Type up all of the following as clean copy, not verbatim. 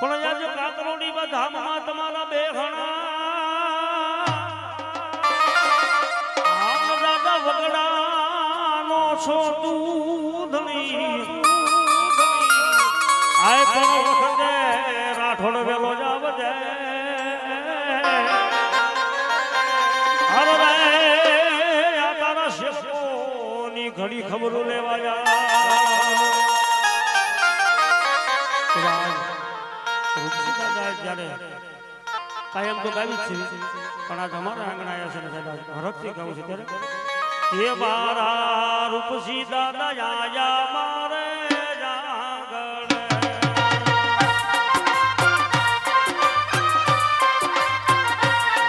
પણ જાજો કાતરોડી ધામમાં તમારા બે ઘણા આમ દાદા વગડાનો છો દૂધણી આય પણ વખતે રાઠોડ વેલો જાવજે અરે આ તારા શેકોની ઘડી ખબરો લેવા જા કાયમ તો ગાવી છે પણ આજ અમારા આંગણા આવ્યા છે ને સાહેબ હરખથી ગાવું છે ત્યારે એ મારા રૂપસી દાદા આયા મારે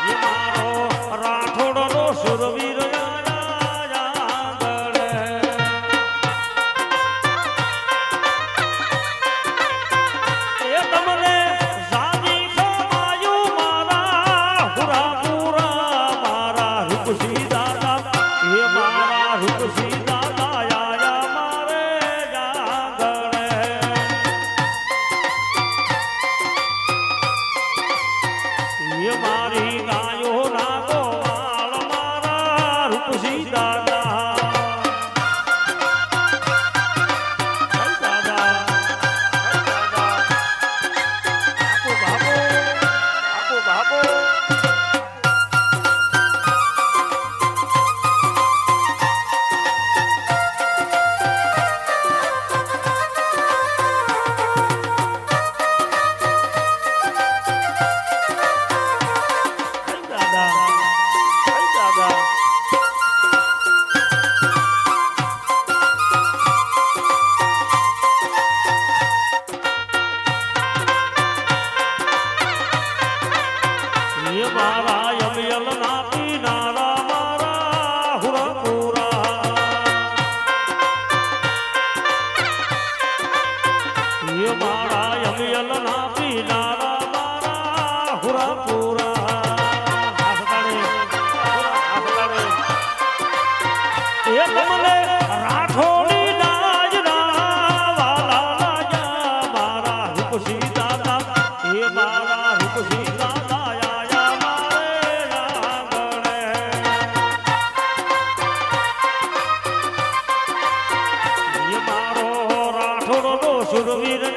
એ મારો રાઠોડ નો સુરવીર સુરવીર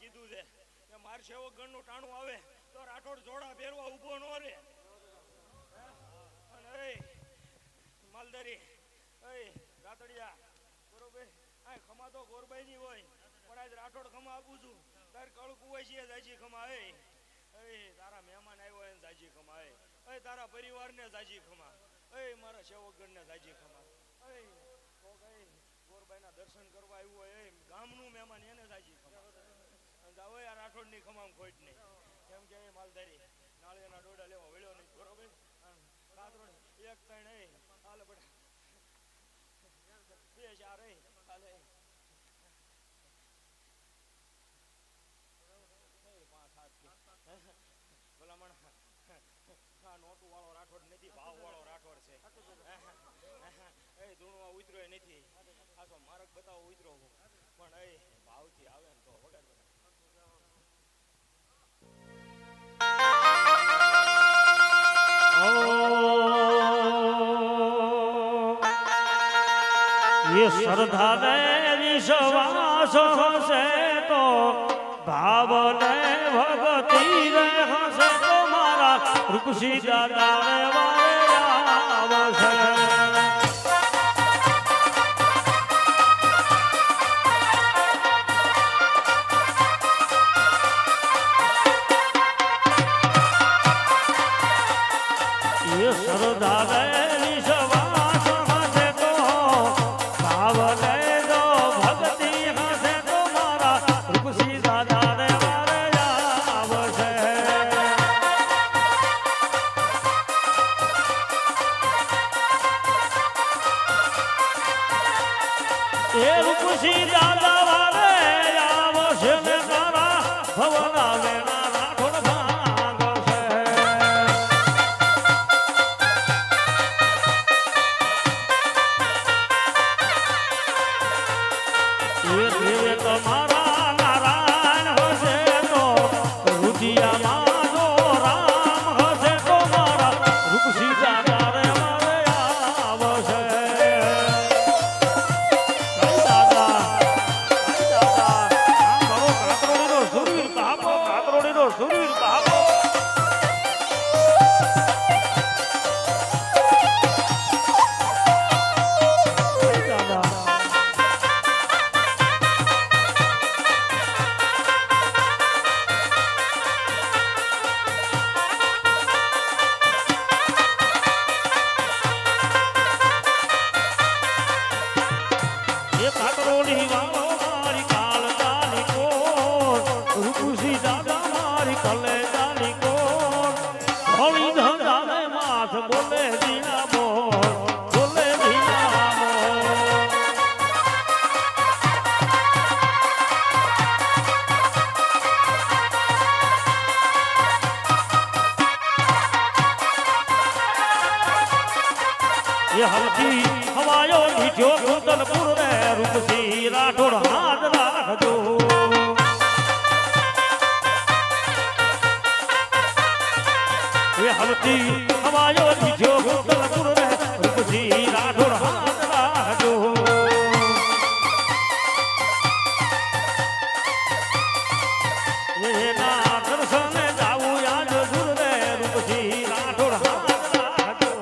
કીધું છે કે માર સેવક ગણ નું ટાણું આવે તો રાઠોડ જોડા પહેરવા ઉભો નો રે અને માલદારી રાતડિયા બરોબર આ ખમા તો ગોરબાઈ ની હોય પણ આજ રાઠોડ ખમા આપું છું તાર કળકું હોય છે જાજી ખમા તારા મહેમાન આવ્યો હોય જાજી ખમા તારા પરિવાર ને જાજી ખમા મારા સેવક ગણ ને જાજી ખમા ગોરબાઈ ના દર્શન કરવા આવ્યું હોય ગામનું મહેમાન એને જાજી ખમા જાવે આ રાઠોડ ની ખમામ ખોટ નહીં કેમ કે માલધારી નાળિયેરના ડોડા લેવા વળ્યો નહીં બરોબર કાતરોડ એક ત્રણ હાલે બધા બે ચાર હાલે પાંચ સાત ભલામણ આ નોટું વાળો રાઠોડ નથી ભાવ વાળો રાઠોડ છે ધૂણવા ઉતર્યો નથી આ તો માર્ગ બતાવો ઉતરો પણ ભાવથી આવે ને તો વગર શ્રદ્ધા ને વિશ્વાસ હશે તો ભાવ ને ભક્તિ રે હશે તો મારા રૂપસી દાદા રે વારે આવશે શ્રદ્ધા ને વિશ્વાસ હશે તો ભાવ ને જો ભક્તિ હશે તો મારા રૂપસી દાદા રે વારે આવશે એ રૂપસી દાદા વારે આવશે ને મારા ભવના વેણા રાઠોડ ભાગશે એ તમારા નારાયણ હશે તો રુદિયામાં જો રામ હશે તો મારા રૂપસી દાદા રે મારે આવશે સુરીર બાબો એ કાતરોની વાળો મારી કાલ દાની કોર રૂપસી દાદા મારી કલે દાની કોર હોળી ધંધાને માથ બોલે દીના બોલ બોલે દીના બોલ એ હલકી હવાયો લીધો કુંદલપુર રે રૂપસી રાઠોડ હાથ રાખજો એ હલકી હવાયો લીધો કુંદલપુર રે રૂપસી રાઠોડ હાથ રાખજો એના દર્શને જાવું યાદ દૂર રે રૂપસી રાઠોડ હાથ રાખજો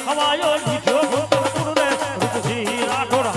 હવાયો લીધો રૂપસી રાઠોડ